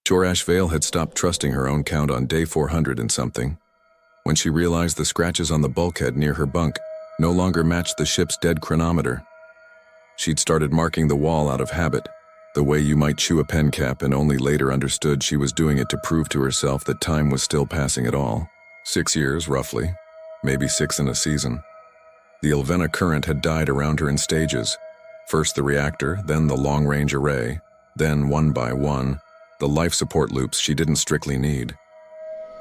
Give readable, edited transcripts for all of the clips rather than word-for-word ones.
Tuor Ash-Veil had stopped trusting her own count on day 400 and something, when she realized the scratches on the bulkhead near her bunk no longer matched the ship's dead chronometer. She'd started marking the wall out of habit, the way you might chew a pen cap, and only later understood she was doing it to prove to herself that time was still passing at all. 6 years, roughly, maybe 6 in a season. The Ilvena current had died around her in stages. First the reactor, then the long-range array, then, one by one, the life support loops she didn't strictly need.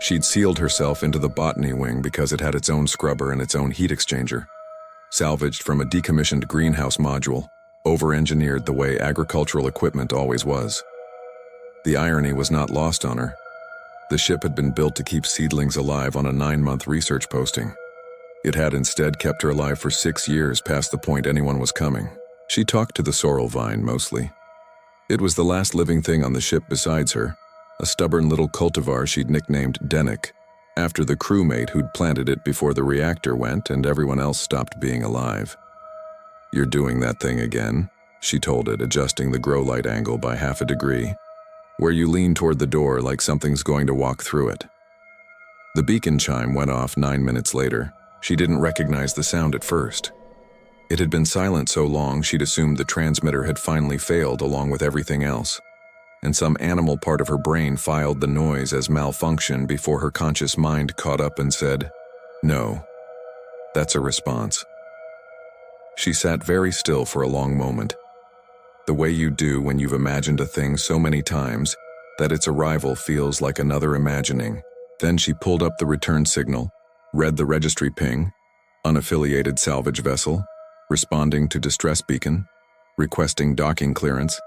She'd sealed herself into the botany wing because it had its own scrubber and its own heat exchanger, salvaged from a decommissioned greenhouse module, over-engineered the way agricultural equipment always was. The irony was not lost on her. The ship had been built to keep seedlings alive on a 9-month research posting. It had instead kept her alive for 6 years past the point anyone was coming. She talked to the sorrel vine mostly. It was the last living thing on the ship besides her, a stubborn little cultivar she'd nicknamed Dennick, after the crewmate who'd planted it before the reactor went and everyone else stopped being alive. "You're doing that thing again," she told it, adjusting the grow light angle by half a degree, where you lean toward the door like something's going to walk through it. The beacon chime went off 9 minutes later. She didn't recognize the sound at first. It had been silent so long she'd assumed the transmitter had finally failed along with everything else, and some animal part of her brain filed the noise as malfunction before her conscious mind caught up and said, "No." That's a response. She sat very still for a long moment, the way you do when you've imagined a thing so many times that its arrival feels like another imagining. Then she pulled up the return signal, read the registry ping, unaffiliated salvage vessel, responding to distress beacon, requesting docking clearance,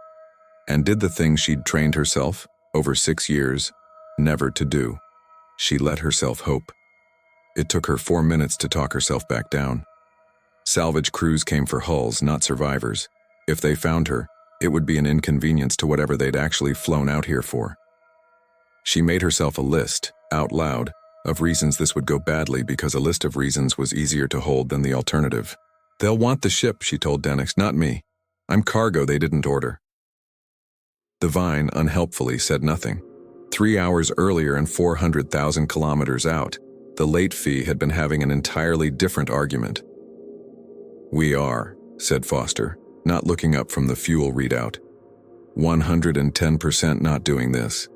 and did the thing she'd trained herself, over 6 years, never to do. She let herself hope. It took her 4 minutes to talk herself back down. Salvage crews came for hulls, not survivors. If they found her, it would be an inconvenience to whatever they'd actually flown out here for. She made herself a list, out loud, of reasons this would go badly because a list of reasons was easier to hold than the alternative. "They'll want the ship," she told Dennis, "not me. I'm cargo they didn't order." The vine unhelpfully said nothing. 3 hours earlier and 400,000 kilometers out, the late fee had been having an entirely different argument. "We are," said Foster, not looking up from the fuel readout. 110% not doing this."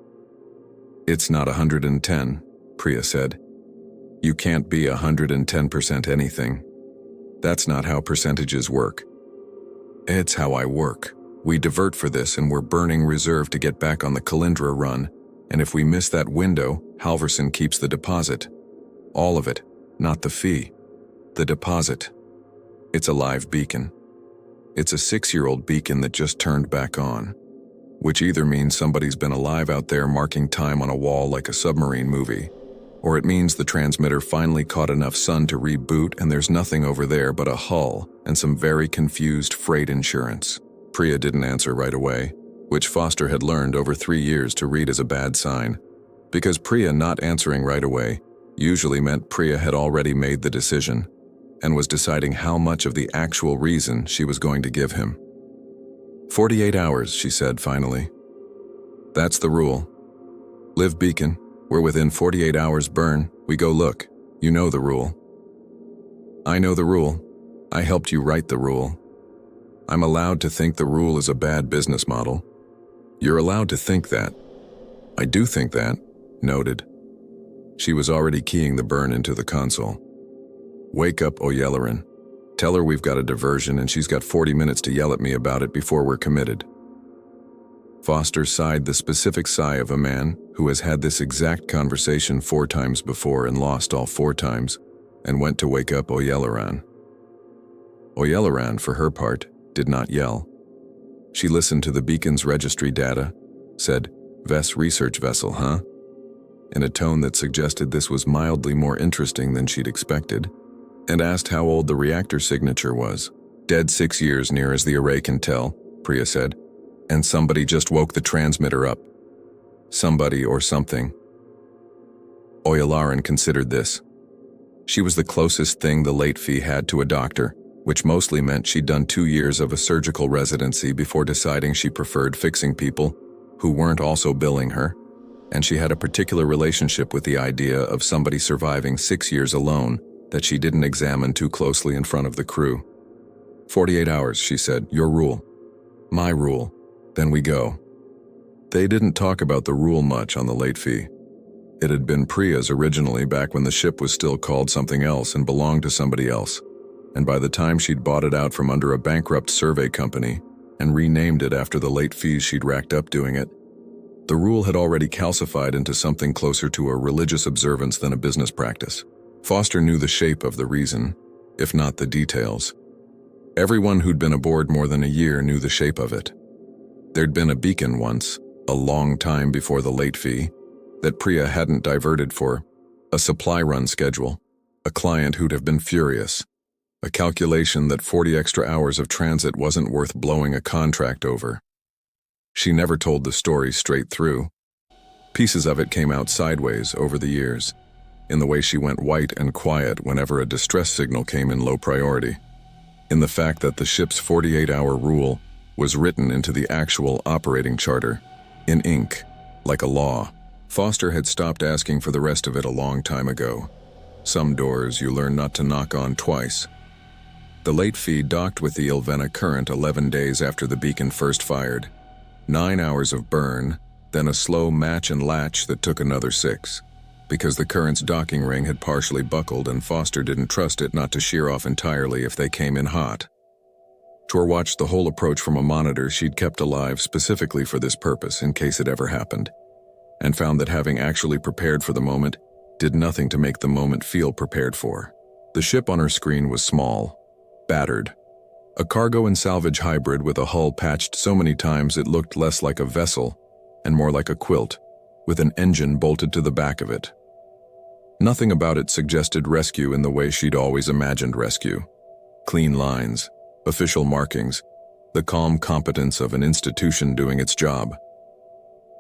"It's not 110, Priya said. "You can't be 110% anything. That's not how percentages work." "It's how I work. We divert for this and we're burning reserve to get back on the Kalindra run, and if we miss that window, Halverson keeps the deposit. All of it, not the fee. The deposit. It's a live beacon. It's a 6-year-old beacon that just turned back on, which either means somebody's been alive out there marking time on a wall like a submarine movie, or it means the transmitter finally caught enough sun to reboot and there's nothing over there but a hull and some very confused freight insurance." Priya didn't answer right away, which Foster had learned over 3 years to read as a bad sign, because Priya not answering right away usually meant Priya had already made the decision and was deciding how much of the actual reason she was going to give him. 48 hours, she said finally. "That's the rule. Live beacon. We're within 48 hours burn. We go look. You know the rule." "I know the rule. I helped you write the rule. I'm allowed to think the rule is a bad business model." "You're allowed to think that." "I do think that." Noted. She was already keying the burn into the console. "Wake up, Oyeleran. Tell her we've got a diversion and she's got 40 minutes to yell at me about it before we're committed." Foster sighed the specific sigh of a man who has had this exact conversation 4 times before and lost all 4 times, and went to wake up Oyeleran. Oyeleran, for her part, did not yell. She listened to the beacon's registry data, said, "Vess research vessel, huh?" in a tone that suggested this was mildly more interesting than she'd expected, and asked how old the reactor signature was. "Dead 6 years near as the array can tell," Priya said, "and somebody just woke the transmitter up. Somebody or something." Oyeleran considered this. She was the closest thing the late fee had to a doctor, which mostly meant she'd done 2 years of a surgical residency before deciding she preferred fixing people who weren't also billing her, and she had a particular relationship with the idea of somebody surviving 6 years alone that she didn't examine too closely in front of the crew. 48 hours, she said, your rule. My rule. Then we go. They didn't talk about the rule much on the late fee. It had been Priya's originally back when the ship was still called something else and belonged to somebody else, and by the time she'd bought it out from under a bankrupt survey company and renamed it after the late fees she'd racked up doing it, the rule had already calcified into something closer to a religious observance than a business practice. Foster knew the shape of the reason, if not the details. Everyone who'd been aboard more than a year knew the shape of it. There'd been a beacon once, a long time before the late fee, that Priya hadn't diverted for, a supply run schedule, a client who'd have been furious, a calculation that 40 extra hours of transit wasn't worth blowing a contract over. She never told the story straight through. Pieces of it came out sideways over the years, in the way she went white and quiet whenever a distress signal came in low priority, in the fact that the ship's 48-hour rule was written into the actual operating charter, in ink, like a law. Foster had stopped asking for the rest of it a long time ago. Some doors you learn not to knock on twice. The late fee docked with the Ilvena Current 11 days after the beacon first fired. 9 hours of burn, then a slow match and latch that took another 6, because the Current's docking ring had partially buckled and Foster didn't trust it not to shear off entirely if they came in hot. Tuor watched the whole approach from a monitor she'd kept alive specifically for this purpose in case it ever happened, and found that having actually prepared for the moment did nothing to make the moment feel prepared for. The ship on her screen was small, battered, a cargo and salvage hybrid with a hull patched so many times it looked less like a vessel and more like a quilt, with an engine bolted to the back of it. Nothing about it suggested rescue in the way she'd always imagined rescue. Clean lines, official markings, the calm competence of an institution doing its job.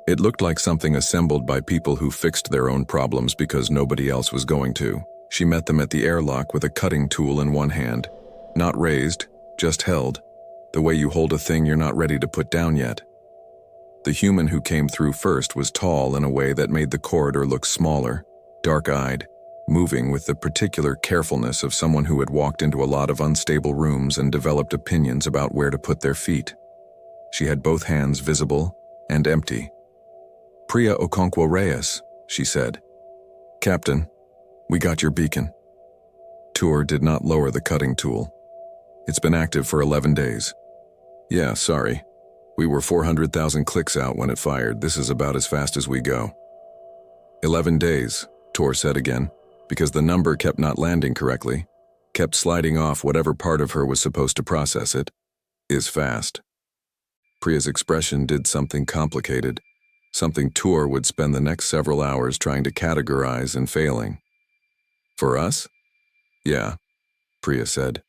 It looked like something assembled by people who fixed their own problems because nobody else was going to. She met them at the airlock with a cutting tool in one hand, not raised, just held, the way you hold a thing you're not ready to put down yet. The human who came through first was tall in a way that made the corridor look smaller, dark-eyed, moving with the particular carefulness of someone who had walked into a lot of unstable rooms and developed opinions about where to put their feet. She had both hands visible and empty. "Priya Okonkwo Reyes," she said. "Captain, we got your beacon." Tuor did not lower the cutting tool. "It's been active for 11 days. Yeah, sorry. We were 400,000 clicks out when it fired. This is about as fast as we go." 11 days, Tuor said again, because the number kept not landing correctly, kept sliding off whatever part of her was supposed to process it, is fast. Priya's expression did something complicated, something Tuor would spend the next several hours trying to categorize and failing. "For us? Yeah," Priya said.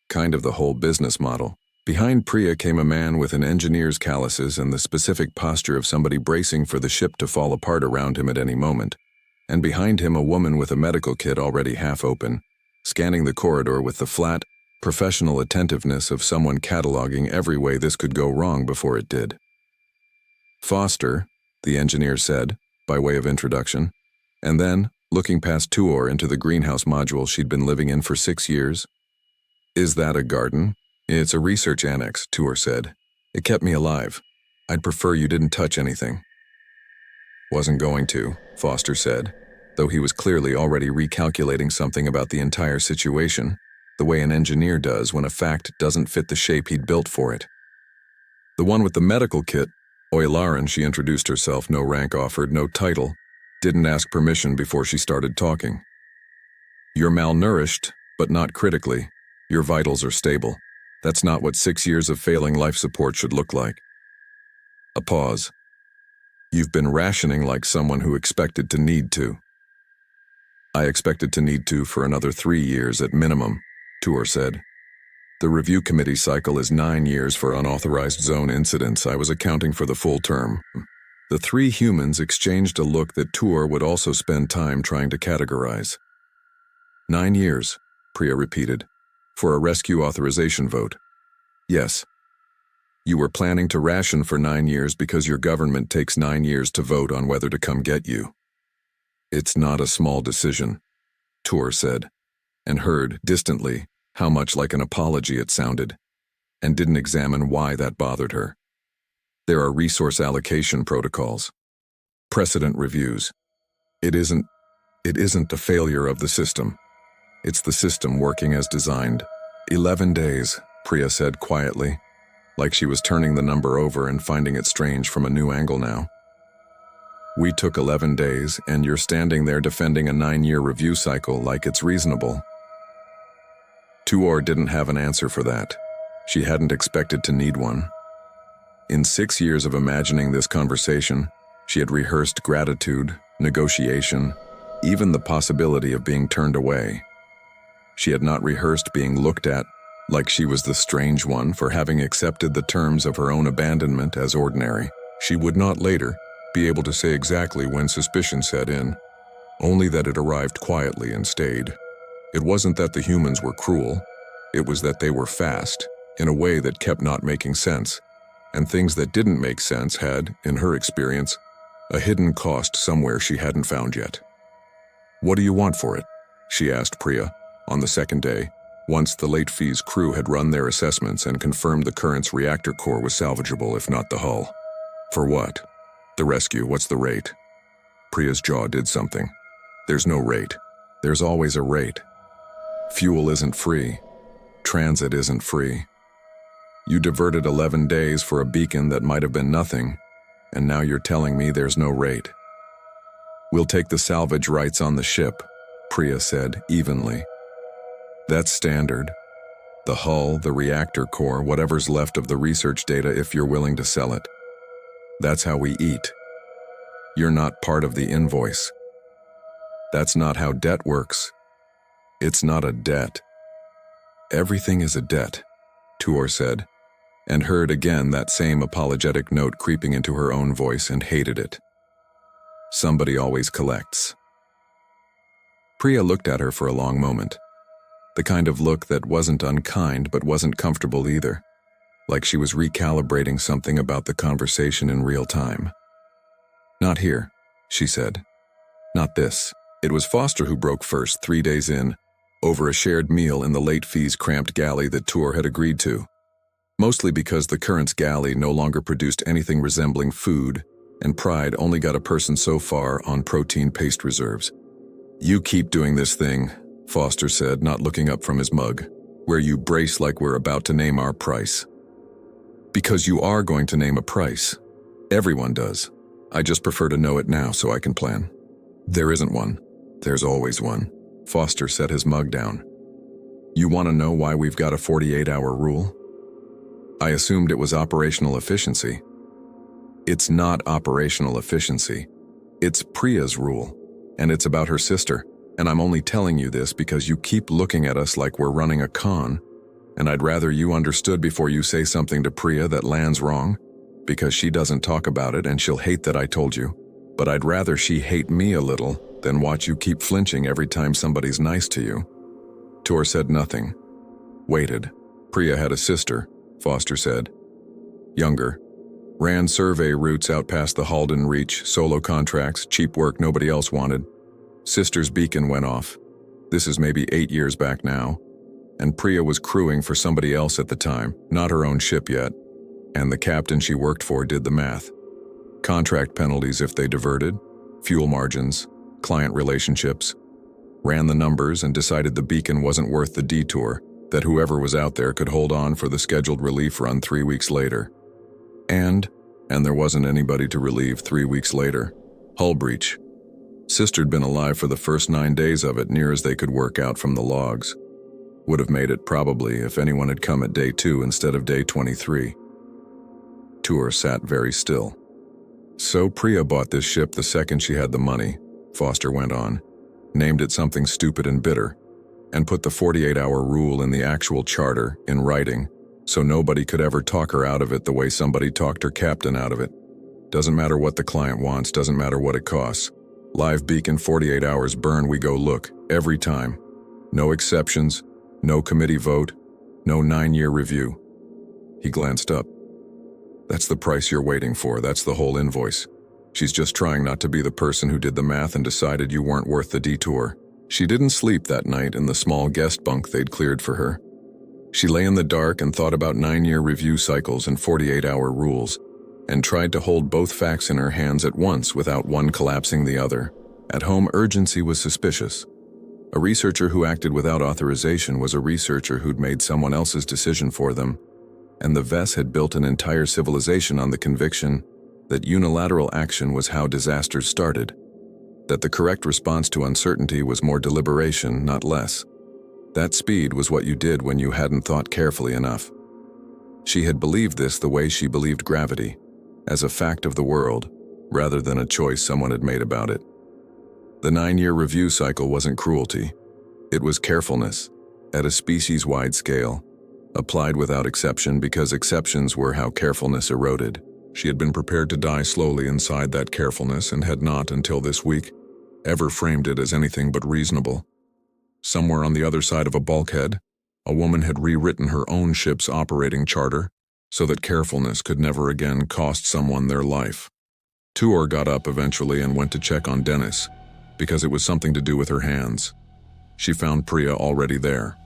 "Kind of the whole business model." Behind Priya came a man with an engineer's calluses and the specific posture of somebody bracing for the ship to fall apart around him at any moment, and behind him a woman with a medical kit already half open, scanning the corridor with the flat, professional attentiveness of someone cataloging every way this could go wrong before it did. "Foster," the engineer said, by way of introduction, and then, looking past Tuor into the greenhouse module she'd been living in for 6 years. "Is that a garden?" "It's a research annex," Tuor said. "It kept me alive. I'd prefer you didn't touch anything." "Wasn't going to," Foster said, though he was clearly already recalculating something about the entire situation, the way an engineer does when a fact doesn't fit the shape he'd built for it. The one with the medical kit, Oilaran, she introduced herself, no rank offered, no title, didn't ask permission before she started talking. "You're malnourished, but not critically. Your vitals are stable. That's not what 6 years of failing life support should look like." A pause. "You've been rationing like someone who expected to need to." "I expected to need to for another 3 years at minimum," Tuor said. "The review committee cycle is 9 years for unauthorized zone incidents. I was accounting for the full term." The three humans exchanged a look that Tuor would also spend time trying to categorize. 9 years, Priya repeated, "for a rescue authorization vote." "Yes." You were planning to ration for 9 years because your government takes 9 years to vote on whether to come get you. It's not a small decision, Tuor said, and heard, distantly, how much like an apology it sounded, and didn't examine why that bothered her. There are resource allocation protocols, precedent reviews. It isn't a failure of the system. It's the system working as designed. 11 days, Priya said quietly, like she was turning the number over and finding it strange from a new angle now. We took 11 days, and you're standing there defending a 9-year review cycle like it's reasonable. Tuor didn't have an answer for that. She hadn't expected to need one. In 6 years of imagining this conversation, she had rehearsed gratitude, negotiation, even the possibility of being turned away. She had not rehearsed being looked at like she was the strange one for having accepted the terms of her own abandonment as ordinary. She would not later be able to say exactly when suspicion set in, only that it arrived quietly and stayed. It wasn't that the humans were cruel, it was that they were fast, in a way that kept not making sense, and things that didn't make sense had, in her experience, a hidden cost somewhere she hadn't found yet. "What do you want for it?" she asked Priya, on the second day, once the late fees crew had run their assessments and confirmed the current's reactor core was salvageable if not the hull. "For what?" "The rescue, what's the rate?" Priya's jaw did something. "There's no rate. There's always a rate. Fuel isn't free. Transit isn't free. You diverted 11 days for a beacon that might have been nothing, and now you're telling me there's no rate." "We'll take the salvage rights on the ship," Priya said evenly. "That's standard. The hull, the reactor core, whatever's left of the research data if you're willing to sell it. That's how we eat. You're not part of the invoice. That's not how debt works. It's not a debt." "Everything is a debt," Tuor said, and heard again that same apologetic note creeping into her own voice and hated it. "Somebody always collects." Priya looked at her for a long moment. The kind of look that wasn't unkind but wasn't comfortable either, like she was recalibrating something about the conversation in real time. "Not here," she said. "Not this." It was Foster who broke first 3 days in, over a shared meal in the late fees cramped galley that Tuor had agreed to. Mostly because the Current's galley no longer produced anything resembling food, and Pride only got a person so far on protein paste reserves. "You keep doing this thing," Foster said, not looking up from his mug, "where you brace like we're about to name our price." "Because you are going to name a price. Everyone does. I just prefer to know it now so I can plan." "There isn't one. There's always one." Foster set his mug down. "You want to know why we've got a 48-hour rule?" "I assumed it was operational efficiency." "It's not operational efficiency. It's Priya's rule, and it's about her sister. And I'm only telling you this because you keep looking at us like we're running a con, and I'd rather you understood before you say something to Priya that lands wrong, because she doesn't talk about it and she'll hate that I told you. But I'd rather she hate me a little than watch you keep flinching every time somebody's nice to you." Tuor said nothing. Waited. Priya had a sister, Foster said. Younger. Ran survey routes out past the Halden Reach, solo contracts, cheap work nobody else wanted. Sister's beacon went off. This is maybe 8 years back now. And Priya was crewing for somebody else at the time, not her own ship yet. And the captain she worked for did the math. Contract penalties if they diverted, fuel margins, client relationships. Ran the numbers and decided the beacon wasn't worth the detour, that whoever was out there could hold on for the scheduled relief run 3 weeks later. And there wasn't anybody to relieve 3 weeks later. Hull breach. Sister'd been alive for the first 9 days of it, near as they could work out from the logs. Would have made it probably if anyone had come at day 2 instead of day 23. Tuor sat very still. "So Priya bought this ship the second she had the money," Foster went on, named it something stupid and bitter, and put the 48-hour rule in the actual charter, in writing, so nobody could ever talk her out of it the way somebody talked her captain out of it. Doesn't matter what the client wants, doesn't matter what it costs. Live beacon 48 hours burn, we go look, every time. No exceptions, no committee vote, no 9-year review. He glanced up. That's the price you're waiting for, that's the whole invoice. She's just trying not to be the person who did the math and decided you weren't worth the detour. She didn't sleep that night in the small guest bunk they'd cleared for her. She lay in the dark and thought about 9-year review cycles and 48-hour rules, and tried to hold both facts in her hands at once without one collapsing the other. At home, urgency was suspicious. A researcher who acted without authorization was a researcher who'd made someone else's decision for them, and the Vess had built an entire civilization on the conviction that unilateral action was how disasters started, that the correct response to uncertainty was more deliberation, not less. That speed was what you did when you hadn't thought carefully enough. She had believed this the way she believed gravity, as a fact of the world, rather than a choice someone had made about it. The 9-year review cycle wasn't cruelty. It was carefulness, at a species-wide scale, applied without exception because exceptions were how carefulness eroded. She had been prepared to die slowly inside that carefulness and had not, until this week, ever framed it as anything but reasonable. Somewhere on the other side of a bulkhead, a woman had rewritten her own ship's operating charter so that carefulness could never again cost someone their life. Tuor got up eventually and went to check on Dennis, because it was something to do with her hands. She found Priya already there.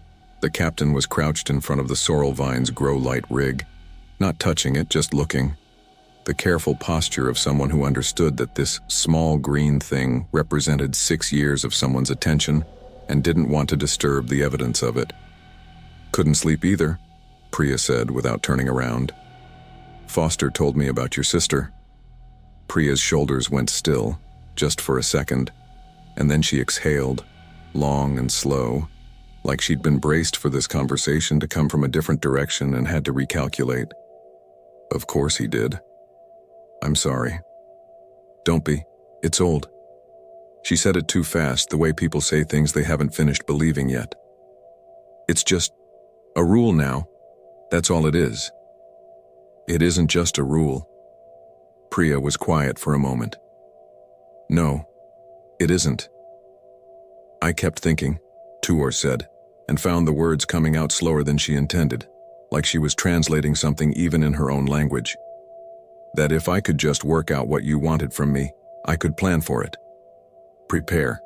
The captain was crouched in front of the sorrel vine's grow-light rig, not touching it, just looking. The careful posture of someone who understood that this small green thing represented 6 years of someone's attention and didn't want to disturb the evidence of it. "Couldn't sleep either," Priya said without turning around. "Foster told me about your sister." Priya's shoulders went still, just for a second, and then she exhaled, long and slow, like she'd been braced for this conversation to come from a different direction and had to recalculate. "Of course he did. I'm sorry." "Don't be. It's old." She said it too fast, the way people say things they haven't finished believing yet. "It's just a rule now. That's all it is." "It isn't just a rule." Priya was quiet for a moment. "No, it isn't." "I kept thinking," Tuor said, and found the words coming out slower than she intended, like she was translating something even in her own language. "That if I could just work out what you wanted from me, I could plan for it. Prepare.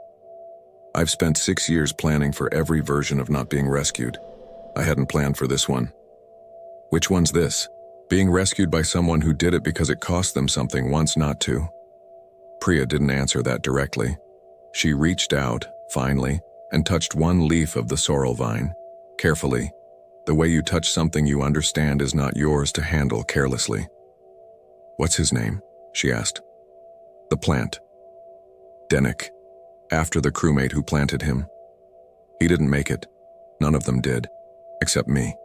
I've spent 6 years planning for every version of not being rescued. I hadn't planned for this one." "Which one's this? Being rescued by someone who did it because it cost them something once not to?" Priya didn't answer that directly. She reached out, finally, and touched one leaf of the sorrel vine, carefully, the way you touch something you understand is not yours to handle carelessly. "What's his name?" she asked. "The plant." "Dennick, after the crewmate who planted him. He didn't make it. None of them did, except me.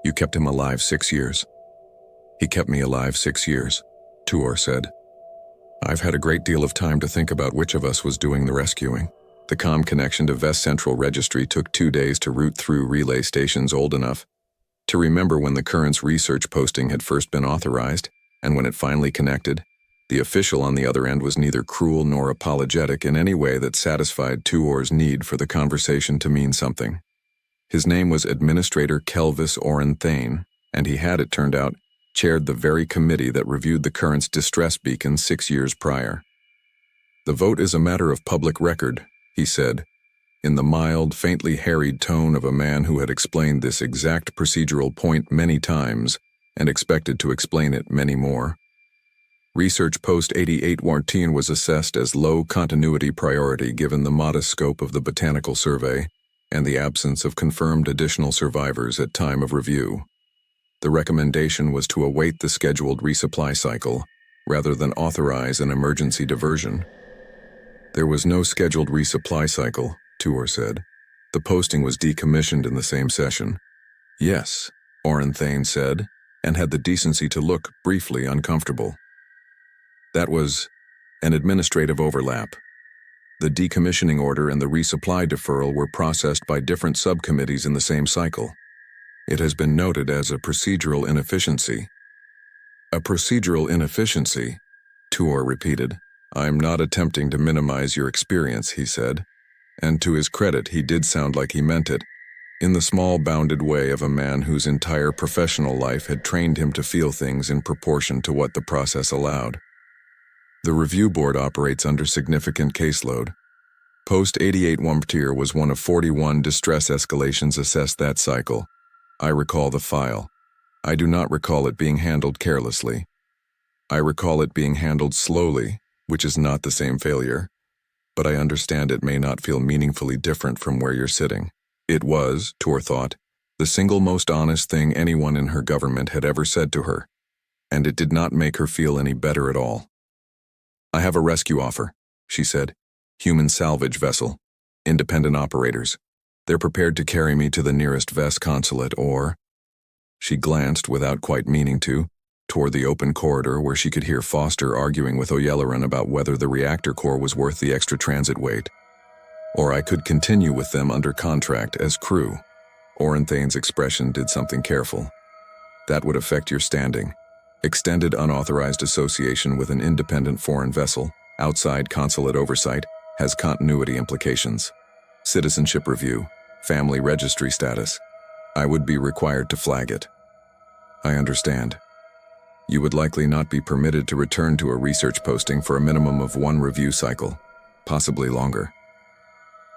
You kept him alive 6 years." "He kept me alive 6 years," Tuor said. "I've had a great deal of time to think about which of us was doing the rescuing. The comm connection to Vest Central Registry took 2 days to route through relay stations old enough to remember when the Currents research posting had first been authorized, and when it finally connected, the official on the other end was neither cruel nor apologetic in any way that satisfied Tuor's need for the conversation to mean something. His name was Administrator Kelvis Oren Thane, and he had, it turned out, chaired the very committee that reviewed the Currents distress beacon 6 years prior. "The vote is a matter of public record," he said, in the mild, faintly harried tone of a man who had explained this exact procedural point many times and expected to explain it many more. Research Post 88 Wartine was assessed as low continuity priority given the modest scope of the botanical survey and the absence of confirmed additional survivors at time of review. The recommendation was to await the scheduled resupply cycle rather than authorize an emergency diversion. "There was no scheduled resupply cycle," Tuor said. "The posting was decommissioned in the same session." "Yes," Oren Thane said, and had the decency to look briefly uncomfortable. "That was an administrative overlap. The decommissioning order and the resupply deferral were processed by different subcommittees in the same cycle. It has been noted as a procedural inefficiency." "A procedural inefficiency," Tuor repeated. "I'm not attempting to minimize your experience," he said, and to his credit he did sound like he meant it. in the small, bounded way of a man whose entire professional life had trained him to feel things in proportion to what the process allowed. The review board operates under significant caseload. Post 88 Wumptier was one of 41 distress escalations assessed that cycle. I recall the file. I do not recall it being handled carelessly. I recall it being handled slowly, which is not the same failure, but I understand it may not feel meaningfully different from where you're sitting. It was, Tuor thought, the single most honest thing anyone in her government had ever said to her, and it did not make her feel any better at all. I have a rescue offer, she said. Human salvage vessel. Independent operators. They're prepared to carry me to the nearest Vest consulate or... She glanced, without quite meaning to, toward the open corridor where she could hear Foster arguing with O'Yelleran about whether the reactor core was worth the extra transit wait. Or I could continue with them under contract as crew. Orenthane's expression did something careful. That would affect your standing. Extended unauthorized association with an independent foreign vessel, outside consulate oversight, has continuity implications. Citizenship review, family registry status. I would be required to flag it. I understand. You would likely not be permitted to return to a research posting for a minimum of 1 review cycle, possibly longer.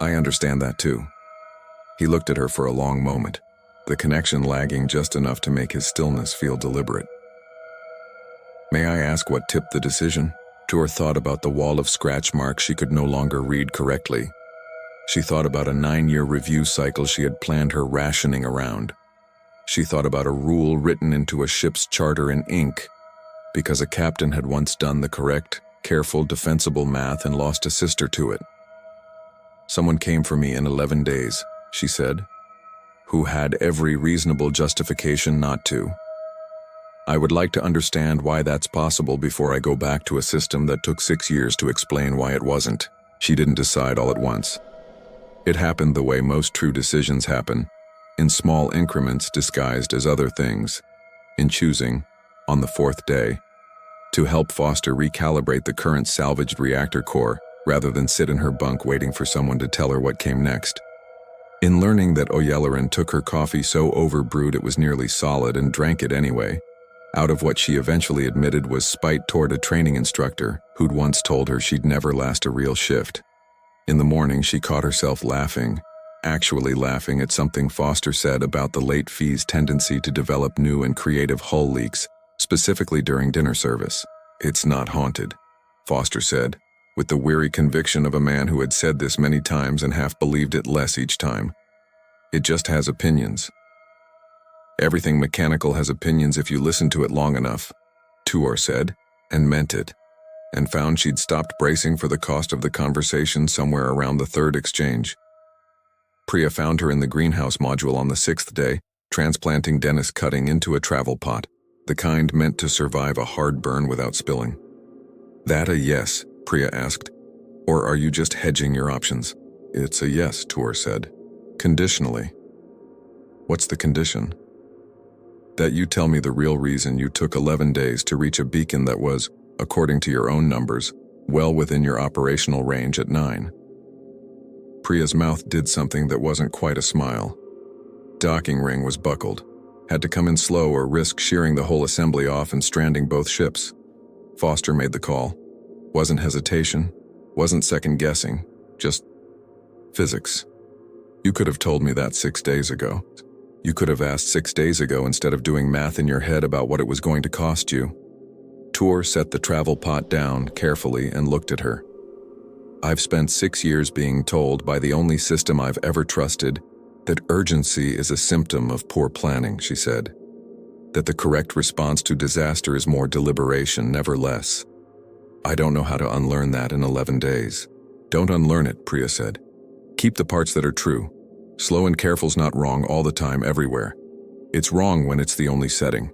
I understand that too. He looked at her for a long moment, the connection lagging just enough to make his stillness feel deliberate. May I ask what tipped the decision? Tuor thought about the wall of scratch marks she could no longer read correctly. She thought about a 9-year review cycle she had planned her rationing around. She thought about a rule written into a ship's charter in ink, because a captain had once done the correct, careful, defensible math and lost a sister to it. Someone came for me in 11 days, she said, who had every reasonable justification not to. I would like to understand why that's possible before I go back to a system that took 6 years to explain why it wasn't. She didn't decide all at once. It happened the way most true decisions happen, in small increments disguised as other things, in choosing, on the 4th day, to help Foster recalibrate the current salvaged reactor core rather than sit in her bunk waiting for someone to tell her what came next. In learning that O'Yelleran took her coffee so overbrewed it was nearly solid and drank it anyway, out of what she eventually admitted was spite toward a training instructor who'd once told her she'd never last a real shift. In the morning, she caught herself laughing, actually laughing at something Foster said about the late fee's tendency to develop new and creative hull leaks, specifically during dinner service. It's not haunted, Foster said, with the weary conviction of a man who had said this many times and half believed it less each time. It just has opinions. Everything mechanical has opinions if you listen to it long enough, Tuor said, and meant it, and found she'd stopped bracing for the cost of the conversation somewhere around the 3rd exchange. Priya found her in the greenhouse module on the 6th day, transplanting Dennis cutting into a travel pot, the kind meant to survive a hard burn without spilling. That a yes? Priya asked. Or are you just hedging your options? It's a yes, Tuor said. Conditionally. What's the condition? That you tell me the real reason you took 11 days to reach a beacon that was, according to your own numbers, well within your operational range at 9. Priya's mouth did something that wasn't quite a smile. Docking ring was buckled. Had to come in slow or risk shearing the whole assembly off and stranding both ships. Foster made the call. Wasn't hesitation, wasn't second-guessing, just physics. You could have told me that 6 days ago. You could have asked 6 days ago instead of doing math in your head about what it was going to cost you. Tuor set the travel pot down carefully and looked at her. I've spent 6 years being told by the only system I've ever trusted that urgency is a symptom of poor planning, she said. That the correct response to disaster is more deliberation, never less. I don't know how to unlearn that in 11 days. Don't unlearn it, Priya said. Keep the parts that are true. Slow and careful's not wrong all the time, everywhere. It's wrong when it's the only setting.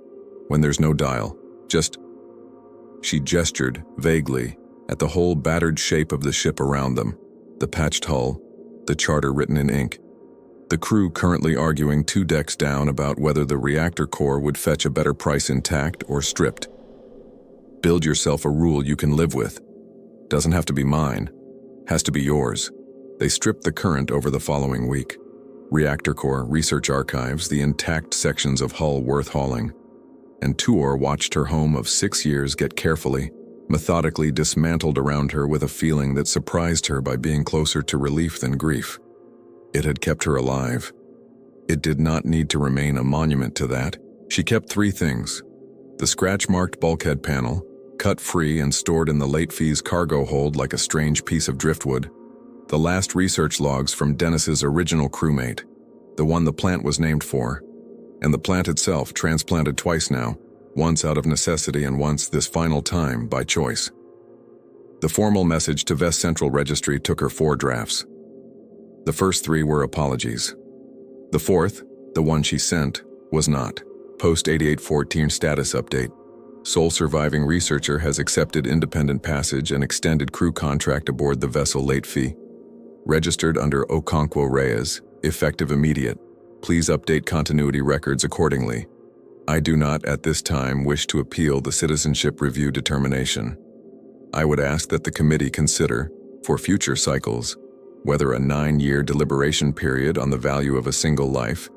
When there's no dial. Just... She gestured, vaguely, at the whole battered shape of the ship around them. The patched hull, the charter written in ink. The crew currently arguing 2 decks down about whether the reactor core would fetch a better price intact or stripped. Build yourself a rule you can live with. Doesn't have to be mine. Has to be yours. They stripped the current over the following week. reactor core, research archives, the intact sections of hull worth hauling. And Tuor watched her home of 6 years get carefully, methodically dismantled around her with a feeling that surprised her by being closer to relief than grief. It had kept her alive. It did not need to remain a monument to that. She kept 3 things: the scratch-marked bulkhead panel, cut free and stored in the late fee's cargo hold like a strange piece of driftwood, the last research logs from Dennis's original crewmate, the one the plant was named for, and the plant itself transplanted twice now, once out of necessity and once, this final time, by choice. The formal message to Vest Central Registry took her 4 drafts. The first 3 were apologies. The fourth, the one she sent, was not. Post 8814 status update. Sole surviving researcher has accepted independent passage and extended crew contract aboard the vessel late fee. Registered under Okonkwo Reyes, effective immediate. Please update continuity records accordingly. I do not at this time wish to appeal the citizenship review determination. I would ask that the committee consider, for future cycles, whether a 9-year deliberation period on the value of a single life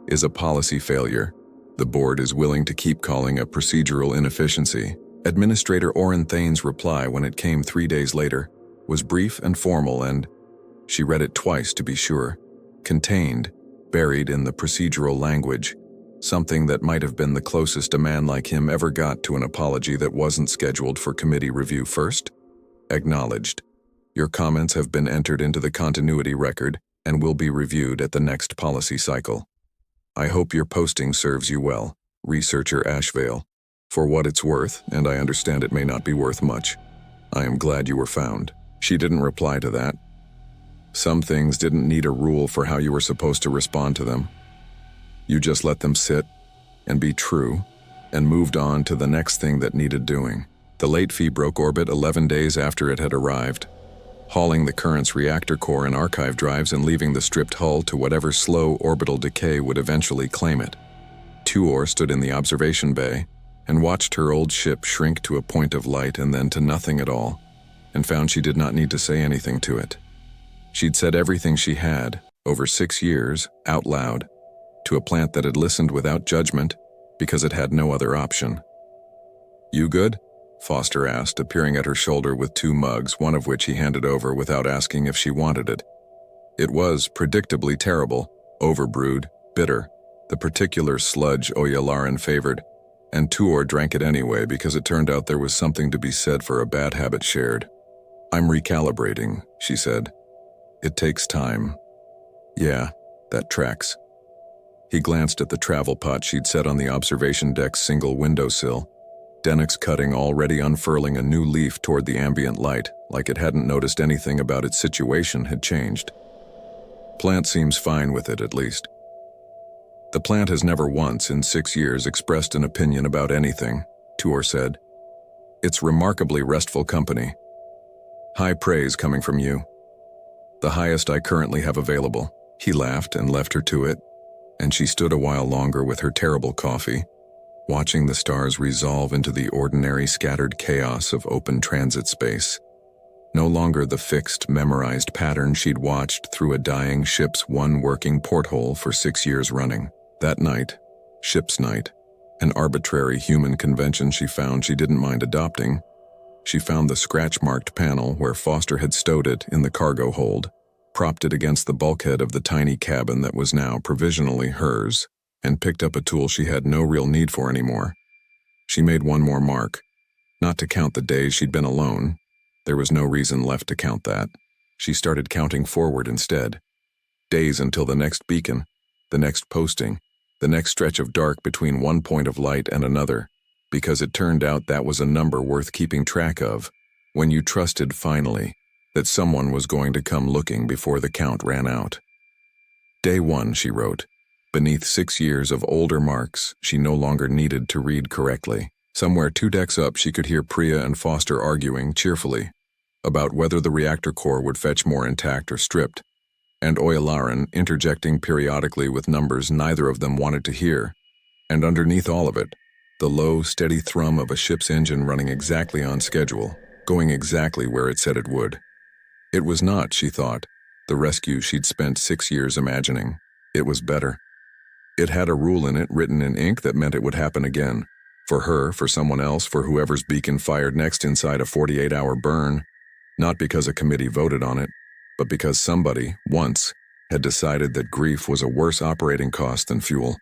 is a policy failure. The board is willing to keep calling a procedural inefficiency. Administrator Oren Thane's reply, when it came 3 days later, was brief and formal, and she read it twice to be sure, contained, buried in the procedural language, something that might have been the closest a man like him ever got to an apology that wasn't scheduled for committee review first. Acknowledged. Your comments have been entered into the continuity record and will be reviewed at the next policy cycle. I hope your posting serves you well, Researcher Ash-Veil. For what it's worth, and I understand it may not be worth much, I am glad you were found. She didn't reply to that. Some things didn't need a rule for how you were supposed to respond to them. You just let them sit and be true and moved on to the next thing that needed doing. The late fee broke orbit 11 days after it had arrived, hauling the current's reactor core and archive drives and leaving the stripped hull to whatever slow orbital decay would eventually claim it. Tuor stood in the observation bay and watched her old ship shrink to a point of light and then to nothing at all, and found she did not need to say anything to it. She'd said everything she had, over 6 years, out loud, to a plant that had listened without judgment because it had no other option. "You good?" Foster asked, appearing at her shoulder with 2 mugs, one of which he handed over without asking if she wanted it. It was predictably terrible, overbrewed, bitter, the particular sludge Oyalaran favored, and Tuor drank it anyway because it turned out there was something to be said for a bad habit shared. "I'm recalibrating," she said. "It takes time." "Yeah, that tracks." He glanced at the travel pot she'd set on the observation deck's single windowsill, Denix cutting already unfurling a new leaf toward the ambient light, like it hadn't noticed anything about its situation had changed. "Plant seems fine with it, at least." "The plant has never once in 6 years expressed an opinion about anything," Tuor said. "It's remarkably restful company. High praise coming from you. The highest I currently have available." He laughed and left her to it, and she stood a while longer with her terrible coffee, watching the stars resolve into the ordinary scattered chaos of open transit space. No longer the fixed, memorized pattern she'd watched through a dying ship's one working porthole for 6 years running. That night, ship's night, an arbitrary human convention she found she didn't mind adopting, she found the scratch-marked panel where Foster had stowed it in the cargo hold, propped it against the bulkhead of the tiny cabin that was now provisionally hers, and picked up a tool she had no real need for anymore. She made one more mark, not to count the days she'd been alone. There was no reason left to count that. She started counting forward instead. Days until the next beacon, the next posting, the next stretch of dark between one point of light and another, because it turned out that was a number worth keeping track of, when you trusted finally that someone was going to come looking before the count ran out. Day 1, she wrote, beneath 6 years of older marks she no longer needed to read correctly. Somewhere 2 decks up she could hear Priya and Foster arguing cheerfully about whether the reactor core would fetch more intact or stripped, and Oyalaran interjecting periodically with numbers neither of them wanted to hear, and underneath all of it, the low, steady thrum of a ship's engine running exactly on schedule, going exactly where it said it would. It was not, she thought, the rescue she'd spent 6 years imagining. It was better. It had a rule in it written in ink that meant it would happen again. For her, for someone else, for whoever's beacon fired next inside a 48-hour burn. Not because a committee voted on it, but because somebody, once, had decided that grief was a worse operating cost than fuel.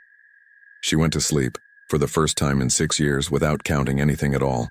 She went to sleep, for the first time in 6 years, without counting anything at all.